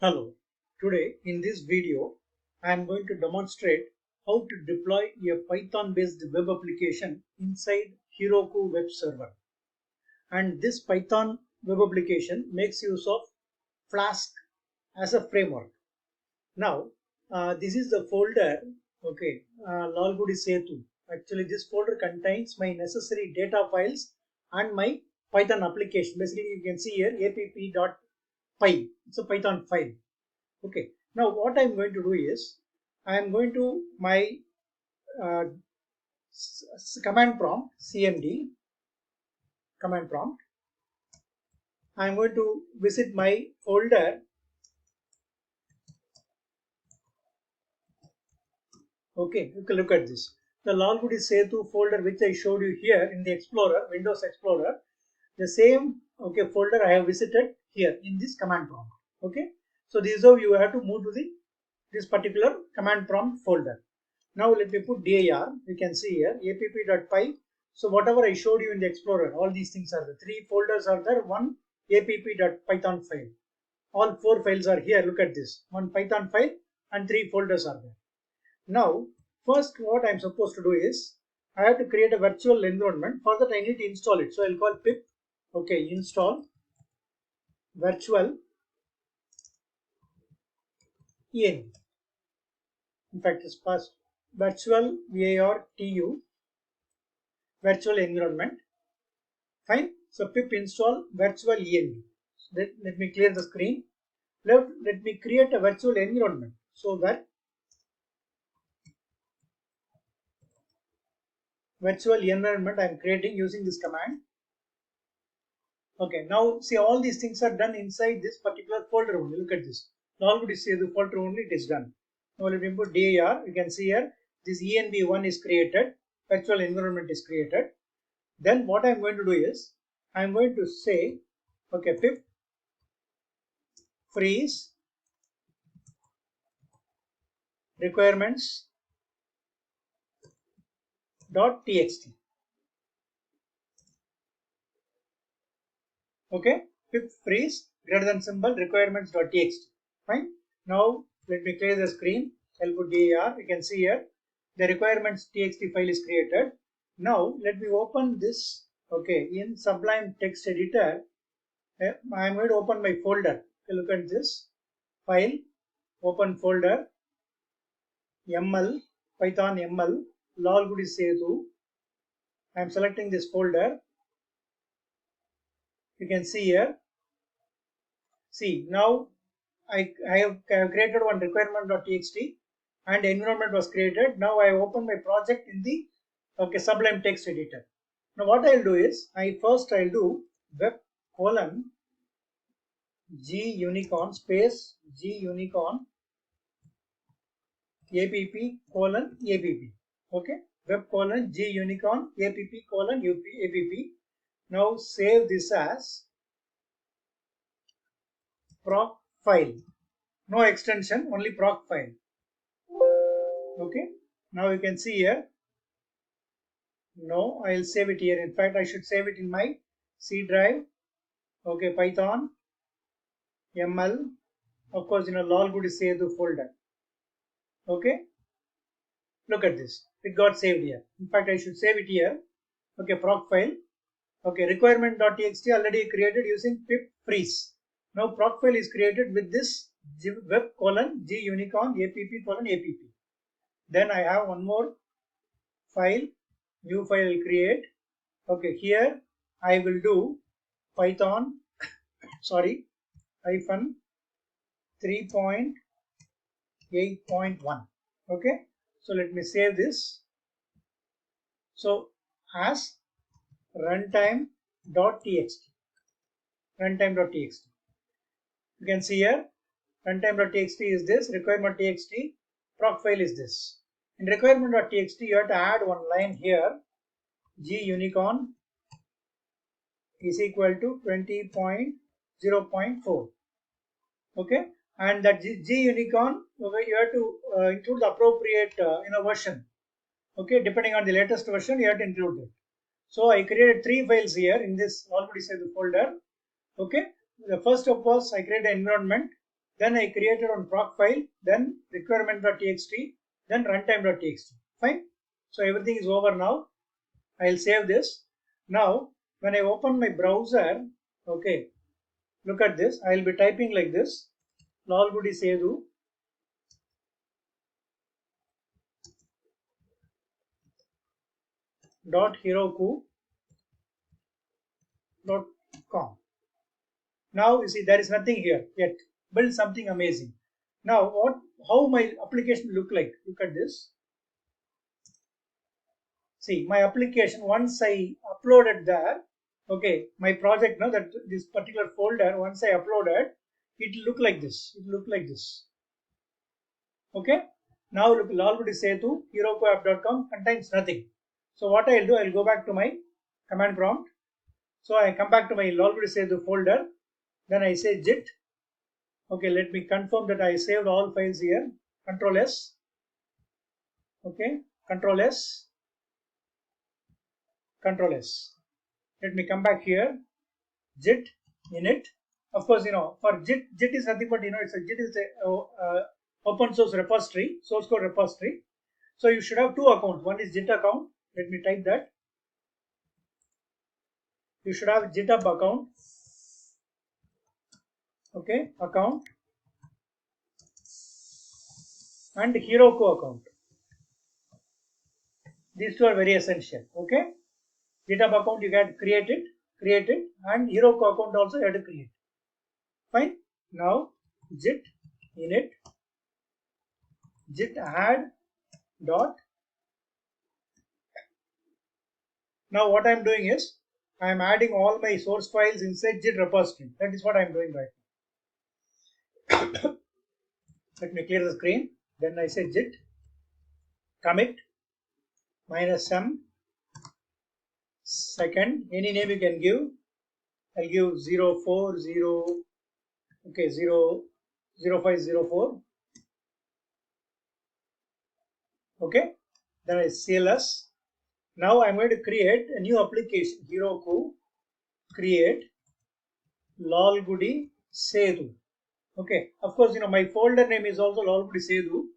Hello, today in this video I am going to demonstrate how to deploy a Python based web application inside Heroku web server. And this Python web application makes use of Flask as a framework. Now this is the folder, okay, Lalgudi Setu. Actually this folder contains my necessary data files and my Python application. Basically you can see here app.py. It's a Python file. Okay, now what I'm going to do is I am going to my uh, command prompt cmd command prompt. I'm going to visit my folder. Okay, you can look at this. The Lalgudi Setu folder which I showed you here in the Explorer, Windows Explorer, the same folder I have visited here in this command prompt. Okay, so this is how you have to move to this particular command prompt folder. Now let me put dir. You can see here app.py. So whatever I showed you in the Explorer, all these things are the three folders are there. One app.python file. All four files are here. Look at this. One Python file and three folders are there. Now first what I'm supposed to do is I have to create a virtual environment. For that I need to install it. So I'll call pip install virtual env. In fact it's past virtual vartu virtual environment. Fine. So pip install virtual env. Let me clear the screen. Let me create a virtual environment. So that virtual environment I am creating using this command. Okay, now see all these things are done inside this particular folder only. Look at this. Already see the folder only, it is done. Now let me put dir. You can see here this env1 is created, virtual environment is created. Then what I am going to do is I am going to say pip freeze requirements .txt. Okay, pip freeze greater than symbol requirements.txt. Fine. Now let me clear the screen. I'll put dir. You can see here the requirements.txt file is created. Now let me open this. Okay, in Sublime Text Editor, I am going to open my folder. Okay, look at this file. Open folder. ML Python ML Lalgudi Setu. I am selecting this folder. You can see here. See now I have created one requirement.txt and environment was created. Now I open my project in the Sublime Text Editor. Now what I'll do is I'll do web colon g unicorn space g unicorn app colon app. Okay, web colon g unicorn app colon app. Now save this as proc file. No extension, only proc file. Okay, now you can see here. No, I'll save it here. In fact, I should save it in my C drive. Okay, Python ML, of course, in a Lalgudi Setu folder. Okay, look at this. It got saved here. In fact, I should save it here. Okay, proc file. Okay, requirement.txt already created using pip freeze. Now proc file is created with this web colon g unicorn app colon app. Then I have one more file, new file will create. Okay, here I will do Python hyphen 3.8.1. Okay, so let me save this. So as runtime.txt. You can see here runtime.txt is this, requirement.txt, proc file is this. In requirement.txt you have to add one line here, g unicorn is equal to 20.0.4. okay, and that g unicorn, okay, you have to include the appropriate version. Okay, depending on the latest version you have to include it. So I created three files here in this already saved folder. Okay, the first of was I created an environment. then I created on proc file, then requirement.txt, then runtime.txt. Fine. So everything is over now. I'll save this. Now when I open my browser, okay, look at this. I'll be typing like this: lolgudi sedu .heroku.com. Now you see there is nothing here yet. Build something amazing. Now how my application look like? Look at this. See my application, once I uploaded there, okay, my project now, that this particular folder, once I uploaded, it look like this. It look like this. Okay. Now look, lolgudi setu herokuapp.com contains nothing. So what I'll do, I'll go back to my command prompt. So I come back to my lolgudi setu folder. Then I say git. Okay, let me confirm that I saved all files here. Control S. Okay, Control S. Control S. Let me come back here. Git init. Of course, for git is nothing but it's a git is a open source repository, source code repository. So you should have two accounts. One is git account. Let me type that. You should have GitHub account. Okay, account and Heroku account. These two are very essential. Okay, GitHub account you can create it, and Heroku account also you have to create. Fine. Now git init git add dot. Now what I am doing is I am adding all my source files inside git repository. That is what I am doing right now. Let me clear the screen. Then I say git commit -m second, any name you can give. I'll give 040, okay, 0504. Okay, then I CLS. Now I'm going to create a new application. Heroku create lolgudi sedu. Okay, of course, my folder name is also lolgudi sedu,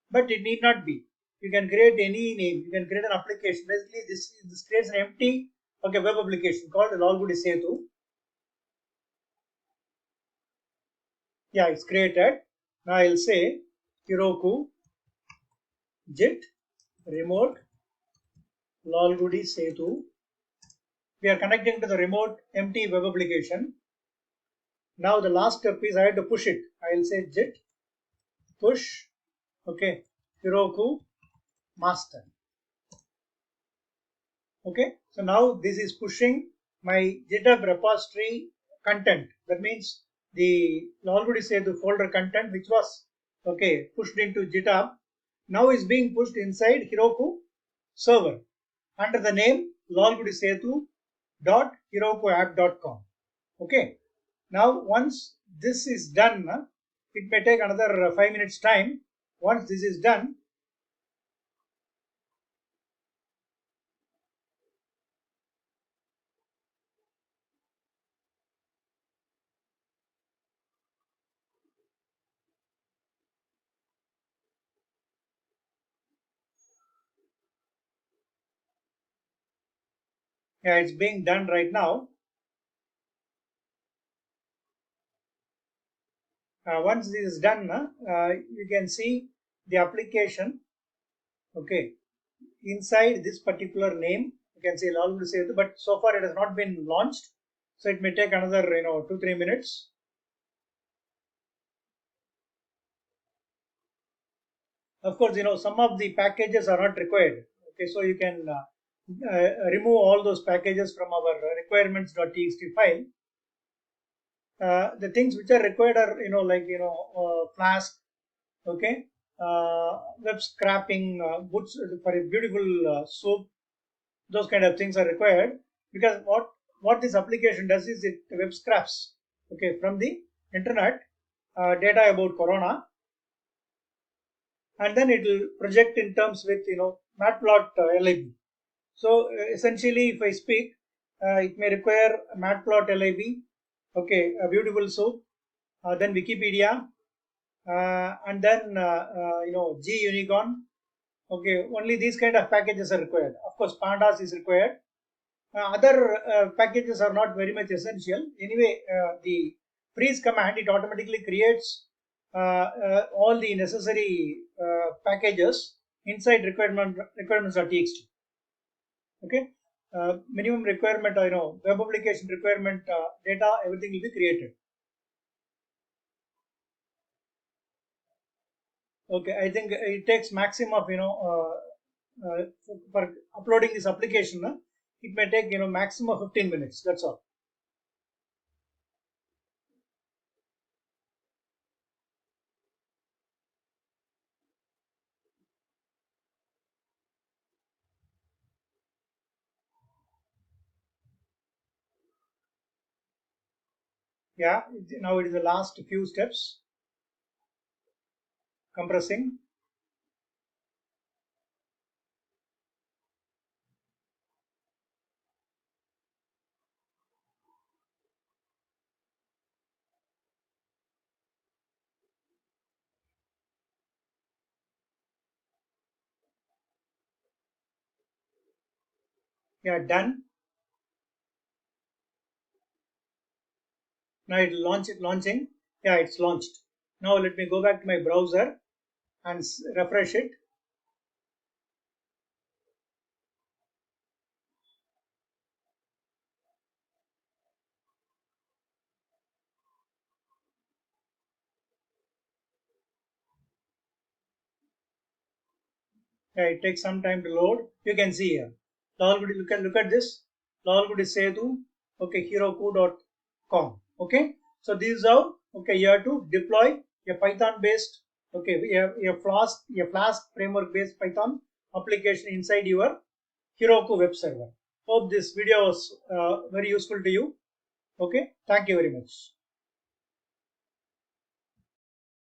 but it need not be. You can create any name. You can create an application. Basically, this creates an empty, okay, web application called lolgudi sedu. Yeah, it's created. Now I'll say Heroku git remote lolgudi setu. We are connecting to the remote empty web application. Now the last step is I have to push it. I'll say git push, okay, Heroku master. Okay, so now this is pushing my GitHub repository content. That means the lolgudi setu folder content, which was okay pushed into GitHub, now is being pushed inside Heroku server under the name lolgudi-setu.herokuapp.com. Okay. Now once this is done, it may take another 5 minutes time. Once this is done, yeah, it's being done right now. Once this is done, you can see the application. Okay, inside this particular name, you can see lolgudi setu, but so far it has not been launched, so it may take another 2-3 minutes. Of course, some of the packages are not required. Okay, so you can remove all those packages from our requirements.txt file. The things which are required are like Flask, okay, web scraping, boots for a beautiful soup. Those kind of things are required, because what this application does is it web scraps, okay, from the internet data about corona, and then it will project in terms with matplotlib. So essentially, if I speak, it may require matplotlib, okay, a beautiful soup, then Wikipedia, and then G unicorn. Okay, only these kind of packages are required. Of course, pandas is required. Other packages are not very much essential. Anyway, the freeze command, it automatically creates all the necessary packages inside requirements.txt. Okay, minimum requirement, web application requirement data, everything will be created. Okay, I think it takes maximum of for uploading this application. It may take maximum of 15 minutes. That's all. Yeah, now it is the last few steps. Compressing. Yeah, done. Now it launching. Yeah, it's launched. Now let me go back to my browser and refresh it. Yeah, it takes some time to load. You can see here. You can look at this. Lalgudi Setu. Okay, heroku.com. Okay. So this is how. Okay, you have to deploy a Python based. Okay, we have a Flask framework based Python application inside your Heroku web server. Hope this video was very useful to you. Okay. Thank you very much.